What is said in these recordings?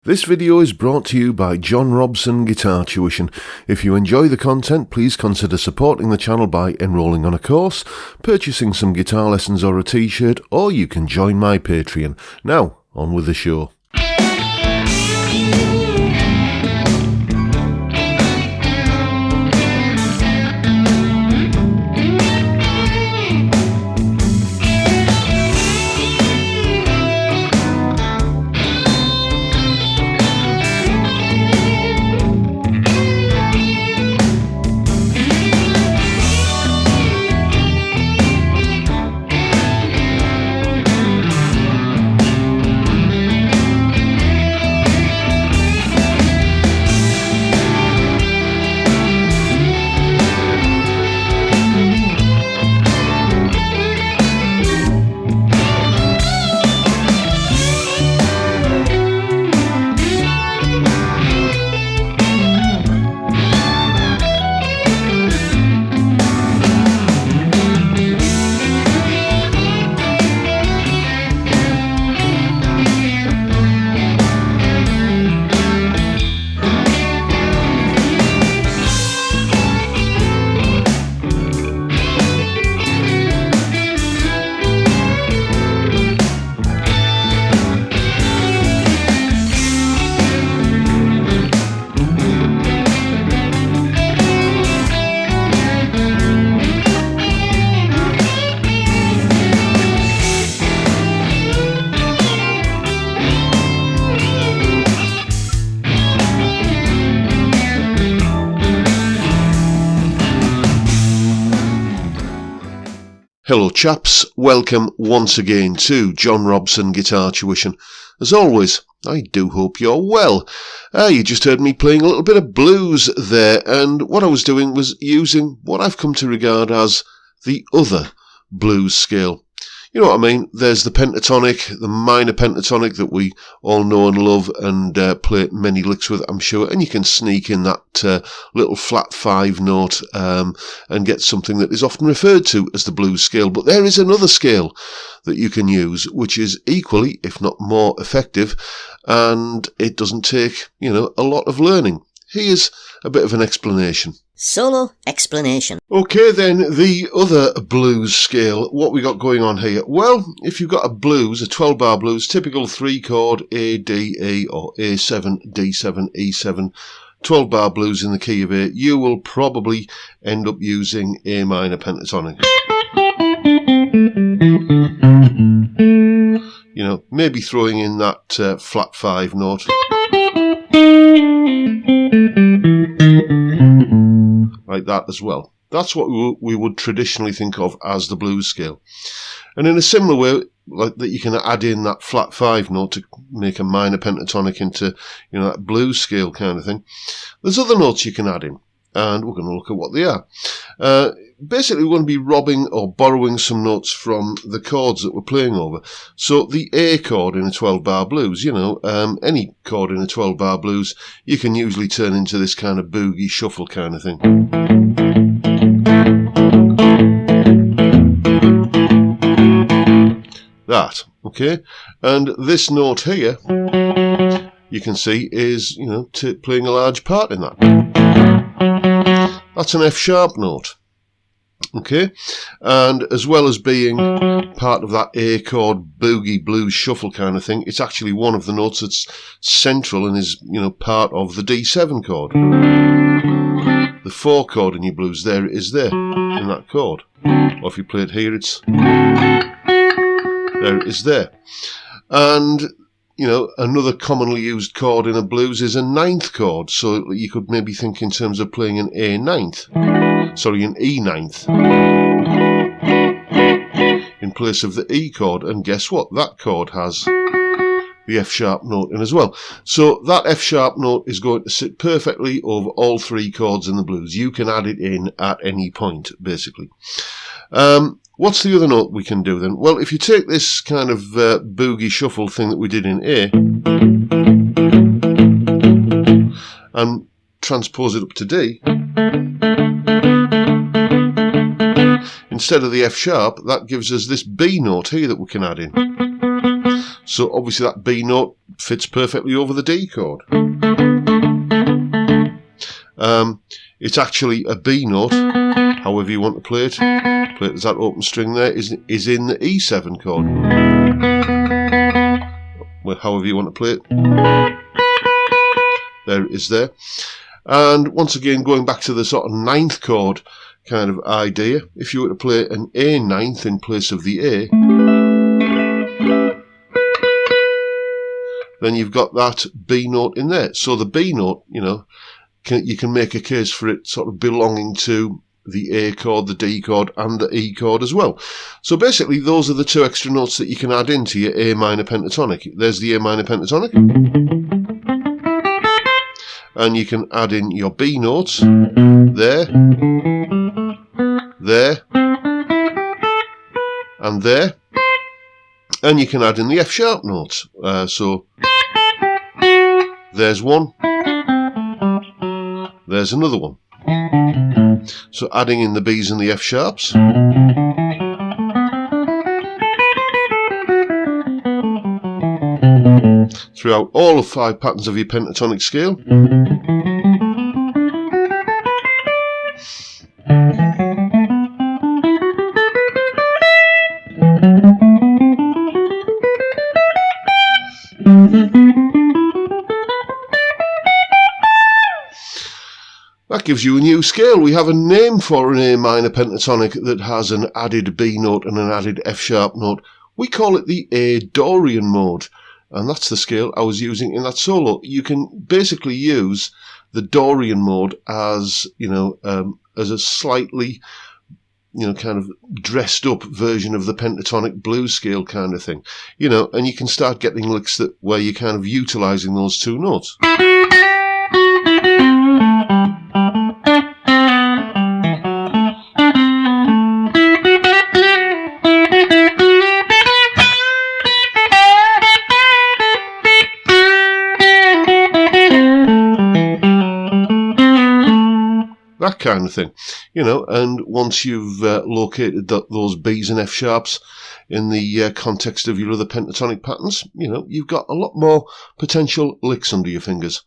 This video is brought to you by John Robson Guitar Tuition. If you enjoy the content, please consider supporting the channel by enrolling on a course, purchasing some guitar lessons or a t-shirt, or you can join my Patreon. Now, on with the show. Hello chaps, welcome once again to John Robson Guitar Tuition. As always, I do hope you're well. You just heard me playing a little bit of blues there, and what I was doing was using what I've come to regard as the other blues scale. You know what I mean? There's the pentatonic, the minor pentatonic that we all know and love and play many licks with, I'm sure. And you can sneak in that little flat 5 note and get something that is often referred to as the blues scale. But there is another scale that you can use, which is equally, if not more effective, and it doesn't take, a lot of learning. Here's a bit of an explanation. Solo explanation. Okay then, the other blues scale, what we got going on here? Well, if you've got a blues, a 12-bar blues, typical 3-chord A, D, E or A7, D7, E7, 12-bar blues in the key of A, you will probably end up using A minor pentatonic. Maybe throwing in that flat 5 note. Like that as well. That's what we would traditionally think of as the blues scale. And in a similar way, like that, you can add in that flat 5 note to make a minor pentatonic into, that blues scale kind of thing. There's other notes you can add in, and we're going to look at what they are. Basically, we're going to be robbing or borrowing some notes from the chords that we're playing over. So the A chord in a 12-bar blues, any chord in a 12-bar blues, you can usually turn into this kind of boogie shuffle kind of thing. That, okay? And this note here, you can see is, playing a large part in that. That's an F sharp note. Okay, and as well as being part of that A chord boogie blues shuffle kind of thing, it's actually one of the notes that's central and is, part of the D7 chord. The 4 chord in your blues, there it is there, in that chord. Or if you play it here, it's there it is there. And, another commonly used chord in a blues is a 9th chord, so you could maybe think in terms of playing an A 9th. Sorry, an E 9th in place of the E chord, and guess what? That chord has the F sharp note in as well. So that F sharp note is going to sit perfectly over all 3 chords in the blues. You can add it in at any point, basically. What's the other note we can do then? Well, if you take this kind of boogie shuffle thing that we did in A and transpose it up to D, instead of the F sharp, that gives us this B note here that we can add in. So obviously that B note fits perfectly over the D chord. It's actually a B note, however you want to play it. There's that open string there is in the E7 chord. Well, however you want to play it. There it is there. And once again, going back to the sort of ninth chord kind of idea, if you were to play an A ninth in place of the A, then you've got that B note in there. So the B note, you can make a case for it sort of belonging to the A chord, the D chord, and the E chord as well. So basically, those are the two extra notes that you can add into your A minor pentatonic. There's the A minor pentatonic. And you can add in your B notes there, there, and there. And you can add in the F sharp notes. So there's one, there's another one. So adding in the B's and the F sharps. Throughout all of 5 patterns of your pentatonic scale. That gives you a new scale. We have a name for an A minor pentatonic that has an added B note and an added F sharp note. We call it the A Dorian mode, and that's the scale I was using in that solo. You can basically use the Dorian mode as, as a slightly, kind of dressed up version of the pentatonic blues scale kind of thing, and you can start getting licks where you're kind of utilizing those two notes. That kind of thing, and once you've located those B's and F sharps in the context of your other pentatonic patterns, you've got a lot more potential licks under your fingers.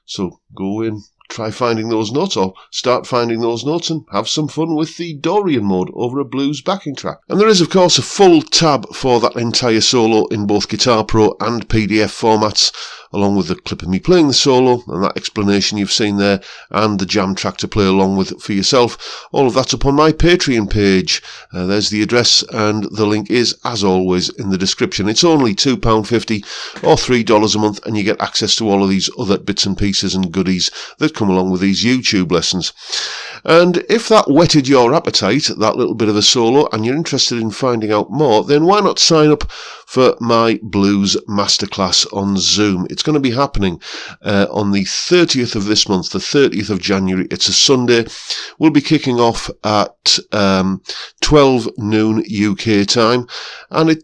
So go in, try finding those notes, or start finding those notes and have some fun with the Dorian mode over a blues backing track. And there is, of course, a full tab for that entire solo in both Guitar Pro and PDF formats, along with the clip of me playing the solo and that explanation you've seen there, and the jam track to play along with for yourself. All of that's up on my Patreon page. There's the address, and the link is, as always, in the description. It's only £2.50 or $3 a month, and you get access to all of these other bits and pieces and goodies that come along with these YouTube lessons. And if that whetted your appetite, that little bit of a solo, and you're interested in finding out more, then why not sign up for my Blues Masterclass on Zoom? It's going to be happening on the 30th of this month, the 30th of January. It's a Sunday. We'll be kicking off at 12 noon UK time, and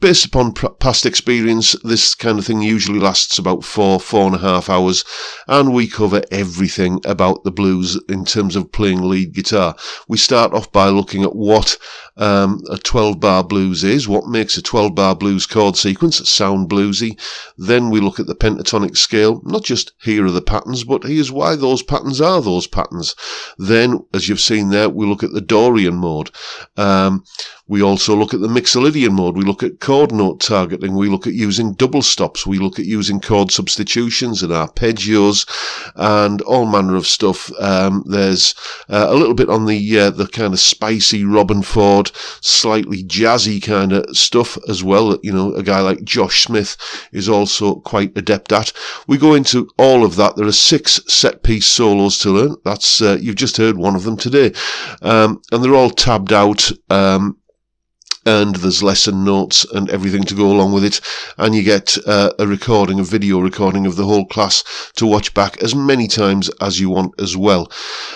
based upon past experience, this kind of thing usually lasts about 4.5 hours, and we cover everything about the blues in terms of playing lead guitar. We start off by looking at what a 12-bar blues is, what makes a 12-bar blues chord sequence sound bluesy. Then we look at the pentatonic scale, not just here are the patterns, but here's why those patterns are those patterns. Then, as you've seen there, we look at the Dorian mode. We also look at the Mixolydian mode. We look at chord note targeting. We look at using double stops. We look at using chord substitutions and arpeggios and all manner of stuff. There's a little bit on the kind of spicy Robin Ford, slightly jazzy kind of stuff as well that, a guy like Josh Smith is also quite adept at. We go into all of that. There are 6 set-piece solos to learn. That's you've just heard one of them today. And they're all tabbed out. And there's lesson notes and everything to go along with it, and you get a video recording of the whole class to watch back as many times as you want as well.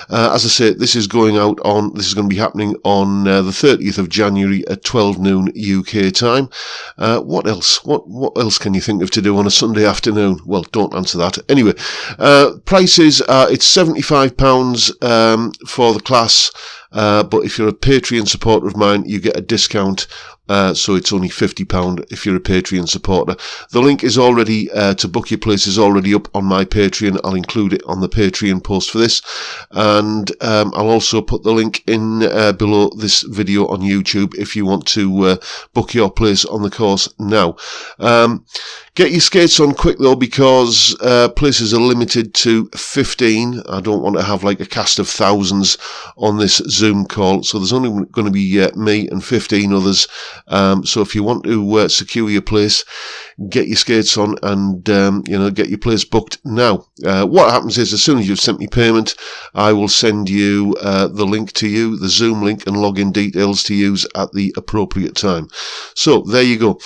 As I say, this is going to be happening on the 30th of January at 12 noon UK time. What else? What else can you think of to do on a Sunday afternoon? Well, don't answer that. Anyway, prices, it's £75 for the class. But if you're a Patreon supporter of mine, you get a discount So it's only £50 if you're a Patreon supporter. The link is already, to book your place is already up on my Patreon. I'll include it on the Patreon post for this. And I'll also put the link in below this video on YouTube if you want to book your place on the course now. Get your skates on quick though, because places are limited to 15. I don't want to have like a cast of thousands on this Zoom call, so there's only going to be me and 15 others. So if you want to secure your place, get your skates on and get your place booked now. What happens is, as soon as you've sent me payment, I will send you the link to you, the Zoom link and login details to use at the appropriate time. So there you go.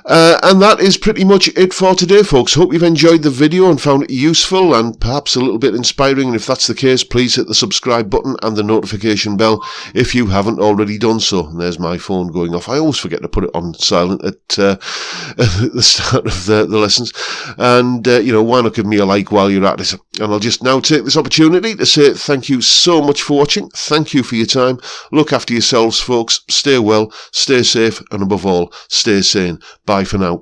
And that is pretty much it for today, folks. Hope you've enjoyed the video and found it useful and perhaps a little bit inspiring. And if that's the case, please hit the subscribe button and the notification bell if you haven't already done so. And there's my phone going off. I always forget to put it on silent at the start of the lessons. And why not give me a like while you're at it? And I'll just now take this opportunity to say thank you so much for watching. Thank you for your time. Look after yourselves, folks. Stay well, stay safe, and above all, stay sane. Bye for now.